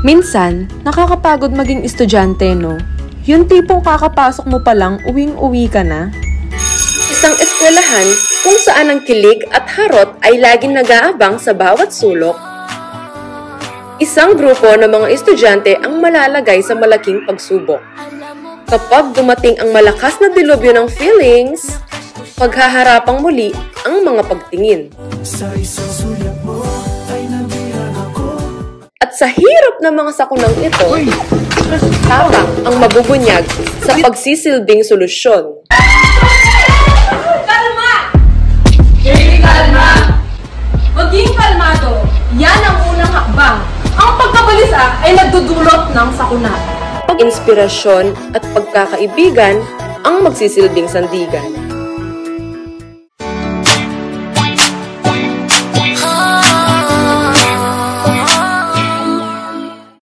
Minsan, nakakapagod maging estudyante, no? Yung tipong kakapasok mo pa lang, uwing-uwi ka na. Isang eskwelahan kung saan ang kilig at harot ay laging nag-aabang sa bawat sulok. Isang grupo ng mga estudyante ang malalagay sa malaking pagsubok. Kapag dumating ang malakas na dilubyo ng feelings, paghaharapang muli ang mga pagtingin. At sa hirap ng mga sakunang ito, tatak ang mabubunyag sa pagsisilbing solusyon. Kalma! Kalma! Maging kalmado. Yan ang unang hakbang. Ang pagkabalisa ay nagdudulot ng sakuna. Pag-inspirasyon at pagkakaibigan ang magsisilbing sandigan.